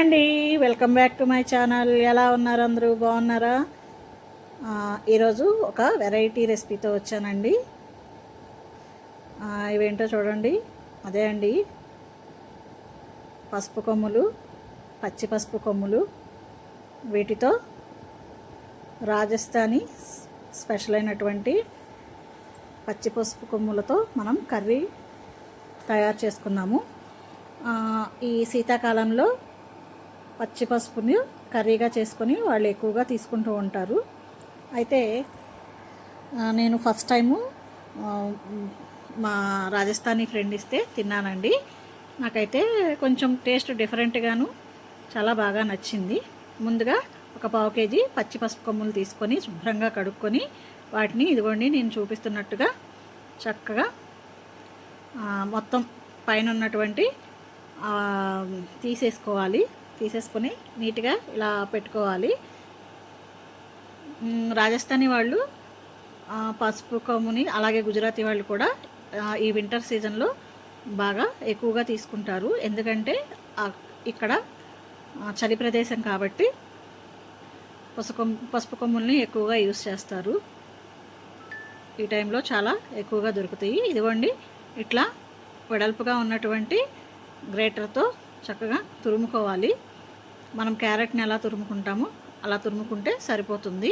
అండి, welcome back to my channel. ఎలా ఉన్నారు? అందరూ బాగున్నారా? ఈరోజు ఒక వెరైటీ రెసిపీతో వచ్చానండి. ఇవేంటో చూడండి. అదే అండి, పసుపు కొమ్ములు, పచ్చి పసుపు కొమ్ములు. వీటితో రాజస్థానీ స్పెషల్ అయినటువంటి పచ్చి పసుపు కొమ్ములతో మనం కర్రీ తయారు చేసుకున్నాము. ఈ శీతాకాలంలో పచ్చి పసుపుని కర్రీగా చేసుకొని వాళ్ళు ఎక్కువగా తీసుకుంటూ ఉంటారు. అయితే నేను ఫస్ట్ టైము మా రాజస్థానీ ఫ్రెండ్ ఇస్తే తిన్నానండి. నాకైతే కొంచెం టేస్ట్ డిఫరెంట్గాను చాలా బాగా నచ్చింది. ముందుగా ఒక పావు కేజీ పచ్చి పసుపు కొమ్ములు తీసుకొని శుభ్రంగా కడుక్కొని వాటిని ఇదిగోండి నేను చూపిస్తున్నట్టుగా చక్కగా మొత్తం పైన ఉన్నటువంటి తీసేసుకొని నీట్గా ఇలా పెట్టుకోవాలి. రాజస్థానీ వాళ్ళు పసుపు కొమ్ముని, అలాగే గుజరాతీ వాళ్ళు కూడా ఈ వింటర్ సీజన్లో బాగా ఎక్కువగా తీసుకుంటారు. ఎందుకంటే ఇక్కడ చలి ప్రదేశం కాబట్టి పసుపు కొమ్ముల్ని ఎక్కువగా యూస్ చేస్తారు. ఈ టైంలో చాలా ఎక్కువగా దొరుకుతాయి. ఇదిగోండి ఇట్లా వెడల్పుగా ఉన్నటువంటి గ్రేటర్తో చక్కగా తురుముకోవాలి. మనం క్యారెట్ని ఎలా తురుముకుంటామో అలా తురుముకుంటే సరిపోతుంది.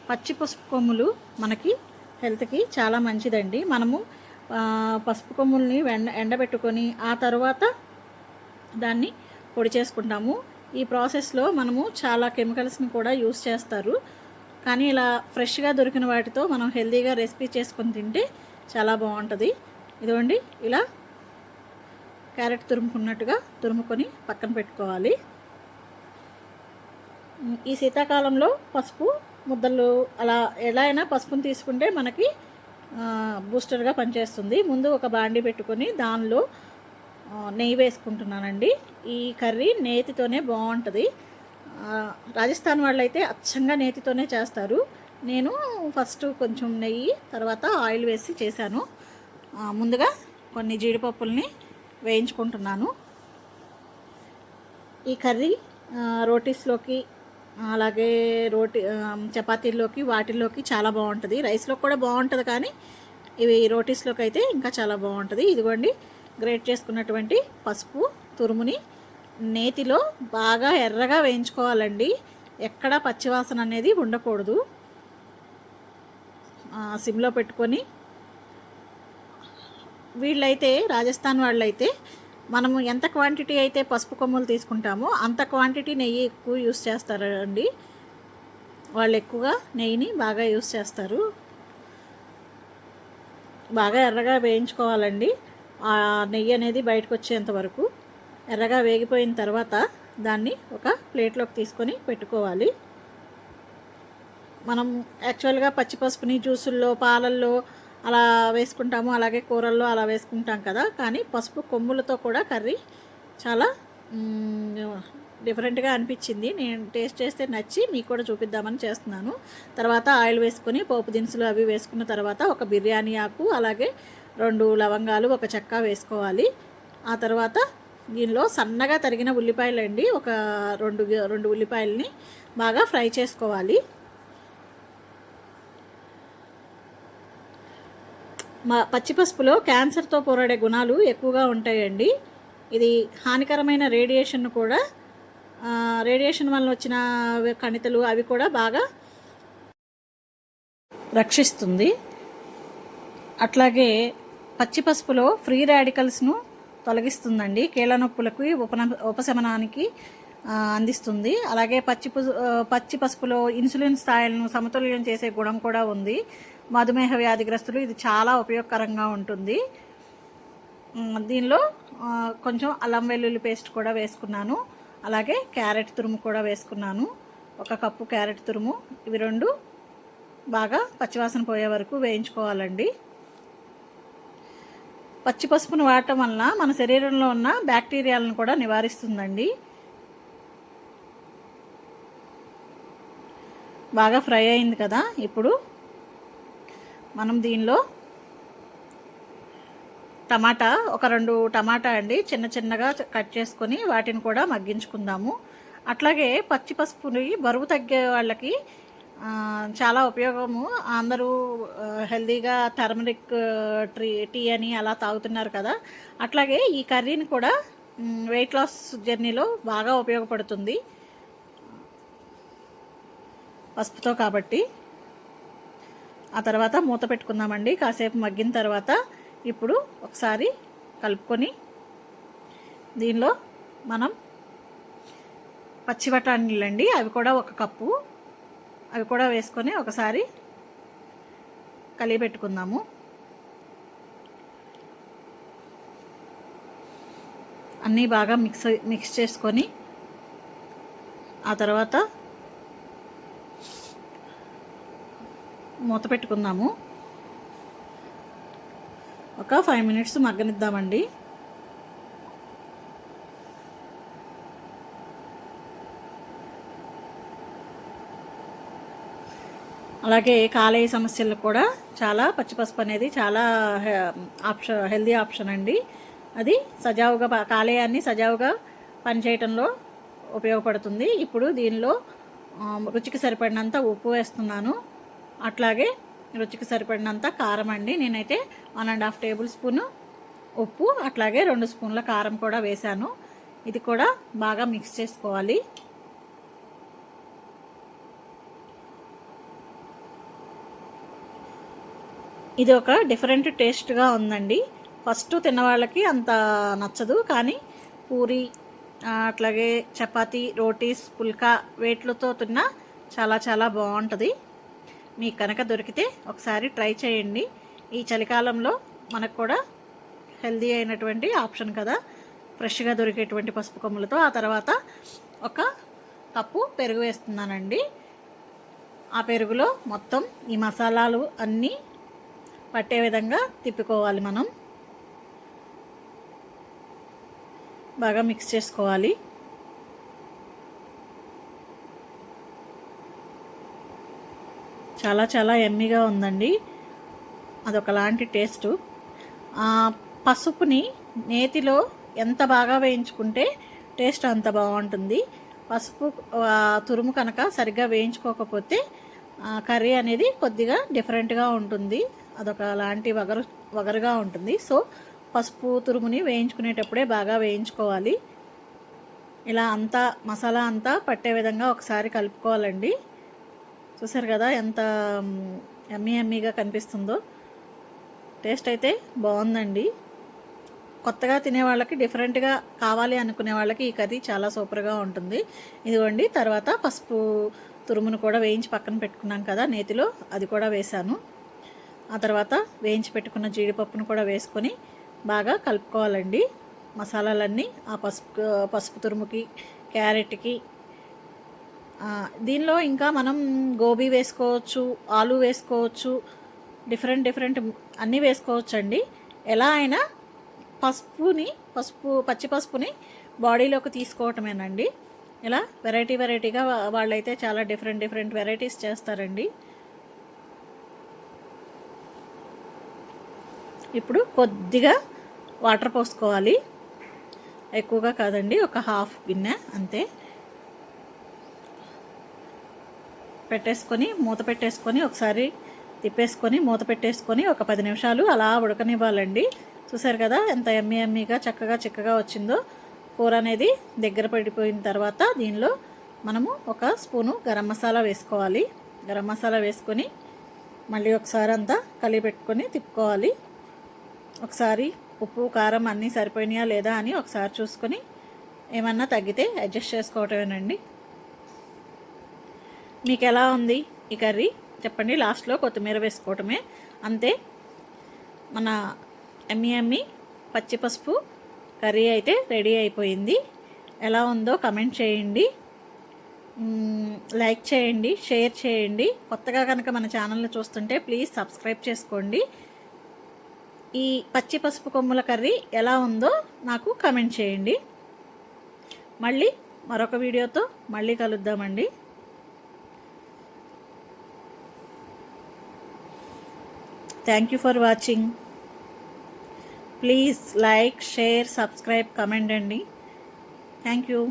పచ్చి పసుపు కొమ్ములు మనకి హెల్త్కి చాలా మంచిదండి. మనము పసుపు కొమ్ముల్ని ఎండబెట్టుకొని ఆ తర్వాత దాన్ని పొడి చేసుకుంటాము. ఈ ప్రాసెస్లో మనము చాలా కెమికల్స్ని కూడా యూస్ చేస్తారు. కానీ ఇలా ఫ్రెష్గా దొరికిన వాటితో మనం హెల్తీగా రెసిపీ చేసుకొని తింటే చాలా బాగుంటుంది. ఇదిగోండి ఇలా క్యారెట్ తురుముకున్నట్టుగా తురుముకొని పక్కన పెట్టుకోవాలి. ఈ శీతాకాలంలో పసుపు ముద్దలు అలా ఎలా అయినా పసుపుని తీసుకుంటే మనకి బూస్టర్గా పనిచేస్తుంది. ముందు ఒక బాండి పెట్టుకొని దానిలో నెయ్యి వేసుకుంటున్నానండి. ఈ కర్రీ నేతితోనే బాగుంటుంది. రాజస్థాన్ వాళ్ళైతే అచ్చంగా నేతితోనే చేస్తారు. నేను ఫస్ట్ కొంచెం నెయ్యి తర్వాత ఆయిల్ వేసి చేశాను. ముందుగా కొన్ని జీడిపప్పుల్ని వేయించుకుంటున్నాను. ఈ కర్రీ రోటీస్లోకి, అలాగే చపాతీల్లోకి వాటిల్లోకి చాలా బాగుంటుంది. రైస్లో కూడా బాగుంటుంది, కానీ ఇవి రోటీస్లోకి అయితే ఇంకా చాలా బాగుంటుంది. ఇదిగోండి గ్రేట్ చేసుకున్నటువంటి పసుపు తురుముని నేతిలో బాగా ఎర్రగా వేయించుకోవాలండి. ఎక్కడా పచ్చివాసన అనేది ఉండకూడదు. సిమ్లో పెట్టుకొని, వీళ్ళైతే రాజస్థాన్ వాళ్ళైతే మనము ఎంత క్వాంటిటీ అయితే పసుపు కొమ్ములు తీసుకుంటామో అంత క్వాంటిటీ నెయ్యి ఎక్కువ యూస్ చేస్తారండి. వాళ్ళు ఎక్కువగా నెయ్యిని బాగా యూస్ చేస్తారు. బాగా ఎర్రగా వేయించుకోవాలండి. ఆ నెయ్యి అనేది బయటకు వచ్చేంత వరకు ఎర్రగా వేగిపోయిన తర్వాత దాన్ని ఒక ప్లేట్లోకి తీసుకొని పెట్టుకోవాలి. మనం యాక్చువల్గా పచ్చి పసుపుని జ్యూసుల్లో, పాలల్లో అలా వేసుకుంటాము, అలాగే కూరల్లో అలా వేసుకుంటాం కదా. కానీ పసుపు కొమ్ములతో కూడా కర్రీ చాలా డిఫరెంట్గా అనిపించింది. నేను టేస్ట్ చేస్తే నచ్చి మీకు కూడా చూపిద్దామని చేస్తున్నాను. తర్వాత ఆయిల్ వేసుకొని పోపు దినుసులు అవి వేసుకున్న తర్వాత ఒక బిర్యానీ ఆకు, అలాగే 2 లవంగాలు, ఒక చెక్క వేసుకోవాలి. ఆ తర్వాత దీనిలో సన్నగా తరిగిన ఉల్లిపాయలు అండి, ఒక 2 ఉల్లిపాయలని బాగా ఫ్రై చేసుకోవాలి. పచ్చిపసుపులో క్యాన్సర్తో పోరాడే గుణాలు ఎక్కువగా ఉంటాయండి. ఇది హానికరమైన రేడియేషన్ కూడా, రేడియేషన్ వల్ల వచ్చిన కణితులు అవి కూడా బాగా రక్షిస్తుంది. అట్లాగే పచ్చిపసుపులో ఫ్రీ రాడికల్స్ను తొలగిస్తుందండి. కీళ్ళ నొప్పులకు ఉపశమనానికి అందిస్తుంది. అలాగే పచ్చి పసుపులో ఇన్సులిన్ స్థాయిలను సమతుల్యం చేసే గుణం కూడా ఉంది. మధుమేహ వ్యాధిగ్రస్తులు ఇది చాలా ఉపయోగకరంగా ఉంటుంది. దీనిలో కొంచెం అల్లం వెల్లుల్లి పేస్ట్ కూడా వేసుకున్నాను. అలాగే క్యారెట్ తురుము కూడా వేసుకున్నాను. 1 కప్పు క్యారెట్ తురుము. ఇవి 2 బాగా పచ్చివాసన పోయే వరకు వేయించుకోవాలండి. పచ్చి పసుపును వాడటం వల్ల మన శరీరంలో ఉన్న బ్యాక్టీరియాలను కూడా నివారిస్తుందండి. బాగా ఫ్రై అయింది కదా. ఇప్పుడు మనం దీనిలో టమాటా, ఒక 2 టమాటా అండి చిన్న చిన్నగా కట్ చేసుకొని వాటిని కూడా మగ్గించుకుందాము. అట్లాగే పచ్చి పసుపుని బరువు తగ్గే వాళ్ళకి చాలా ఉపయోగము. అందరూ హెల్తీగా టర్మరిక్ టీ అని అలా తాగుతున్నారు కదా. అట్లాగే ఈ కర్రీని కూడా వెయిట్ లాస్ జర్నీలో బాగా ఉపయోగపడుతుంది పసుపుతో కాబట్టి. ఆ తర్వాత మూత పెట్టుకుందామండి. కాసేపు మగ్గిన తర్వాత ఇప్పుడు ఒకసారి కలుపుకొని దీనిలో మనం పచ్చి బఠానీలండి, అవి కూడా 1 కప్పు, అవి కూడా వేసుకొని ఒకసారి కలిపి పెట్టుకుందాము. అన్నీ బాగా మిక్స్ చేసుకొని ఆ తర్వాత మూత పెట్టుకుందాము. ఒక 5 మినిట్స్ మగ్గనిద్దామండి. అలాగే కాలేయ సమస్యలకు కూడా చాలా పచ్చిపసుపు అనేది చాలా హెల్దీ ఆప్షన్ అండి. అది సజావుగా కాలేయాన్ని సజావుగా పనిచేయటంలో ఉపయోగపడుతుంది. ఇప్పుడు దీనిలో రుచికి సరిపడినంత ఉప్పు వేస్తున్నాను. అట్లాగే రుచికి సరిపడినంత కారం అండి. నేనైతే 1.5 టేబుల్ స్పూన్ ఉప్పు, అట్లాగే 2 స్పూన్ల కారం కూడా వేశాను. ఇది కూడా బాగా మిక్స్ చేసుకోవాలి. ఇది ఒక డిఫరెంట్ టేస్ట్గా ఉందండి. ఫస్ట్ తిన్నవాళ్ళకి అంత నచ్చదు, కానీ పూరి అట్లాగే చపాతీ, రోటీస్, పుల్కా వేట్లతో తిన్నా చాలా చాలా బాగుంటుంది. మీకు కనుక దొరికితే ఒకసారి ట్రై చేయండి. ఈ చలికాలంలో మనకు కూడా హెల్దీ అయినటువంటి ఆప్షన్ కదా, ఫ్రెష్గా దొరికేటువంటి పసుపు కొమ్ములతో. ఆ తర్వాత 1 కప్పు పెరుగు వేస్తున్నానండి. ఆ పెరుగులో మొత్తం ఈ మసాలాలు అన్నీ పట్టే విధంగా తిప్పుకోవాలి. మనం బాగా మిక్స్ చేసుకోవాలి. చాలా చాలా యమ్మీగా ఉందండి. అదొకలాంటి టేస్టు. పసుపుని నేతిలో ఎంత బాగా వేయించుకుంటే టేస్ట్ అంత బాగుంటుంది. పసుపు తురుము కనుక సరిగ్గా వేయించుకోకపోతే కర్రీ అనేది కొద్దిగా డిఫరెంట్గా ఉంటుంది. అదొకలాంటి వగరుగా ఉంటుంది. సో పసుపు తురుముని వేయించుకునేటప్పుడే బాగా వేయించుకోవాలి. ఇలా అంతా మసాలా అంతా పట్టే విధంగా ఒకసారి కలుపుకోవాలండి. చూసారు కదా ఎంత యమ్మీగా కనిపిస్తుందో. టేస్ట్ అయితే బాగుందండి. కొత్తగా తినే వాళ్ళకి, డిఫరెంట్గా కావాలి అనుకునే వాళ్ళకి ఈ కర్రీ చాలా సూపర్గా ఉంటుంది. ఇదిగోండి, తర్వాత పసుపు తురుమును కూడా వేయించి పక్కన పెట్టుకున్నాం కదా నేతిలో, అది కూడా వేశాను. ఆ తర్వాత వేయించి పెట్టుకున్న జీడిపప్పును కూడా వేసుకొని బాగా కలుపుకోవాలండి. మసాలాలన్నీ ఆ పసుపు తురుముకి, క్యారెట్కి. దీనిలో ఇంకా మనం గోబీ వేసుకోవచ్చు, ఆలు వేసుకోవచ్చు, డిఫరెంట్ అన్నీ వేసుకోవచ్చు అండి. ఎలా అయినా పచ్చి పసుపుని బాడీలోకి తీసుకోవటమేనండి. ఇలా వెరైటీగా వాళ్ళైతే చాలా డిఫరెంట్ వెరైటీస్ చేస్తారండి. ఇప్పుడు కొద్దిగా వాటర్ పోసుకోవాలి, ఎక్కువగా కాదండి, ఒక హాఫ్ గిన్నె అంతే. పెట్టేసుకొని మూత పెట్టేసుకొని ఒకసారి తిప్పేసుకొని మూత పెట్టేసుకొని ఒక 10 నిమిషాలు అలా ఉడకనివ్వాలండి. చూసారు కదా ఎంత యమ్మీగా చక్కగా చిక్కగా వచ్చిందో. కూర అనేది దగ్గర పడిపోయిన తర్వాత దీనిలో మనము 1 స్పూను గరం మసాలా వేసుకోవాలి. గరం మసాలా వేసుకొని మళ్ళీ ఒకసారి అంతా కలిపి పెట్టుకొని తిప్పుకోవాలి. ఒకసారి ఉప్పు కారం అన్నీ సరిపోయినాయా లేదా అని ఒకసారి చూసుకొని ఏమన్నా తగ్గితే అడ్జస్ట్ చేసుకోవటమేనండి. మీకు ఎలా ఉంది ఈ కర్రీ చెప్పండి. లాస్ట్లో కొత్తిమీర వేసుకోవటమే, అంతే. మన యమ్మీ పచ్చి పసుపు కర్రీ అయితే రెడీ అయిపోయింది. ఎలా ఉందో కమెంట్ చేయండి, లైక్ చేయండి, షేర్ చేయండి. కొత్తగా కనుక మన ఛానల్ని చూస్తుంటే ప్లీజ్ సబ్స్క్రైబ్ చేసుకోండి. ఈ పచ్చి పసుపు కొమ్ముల కర్రీ ఎలా ఉందో నాకు కమెంట్ చేయండి. మళ్ళీ మరొక వీడియోతో మళ్ళీ కలుద్దామండి. Thank you for watching. Please like, share, subscribe, comment అండి. Thank you.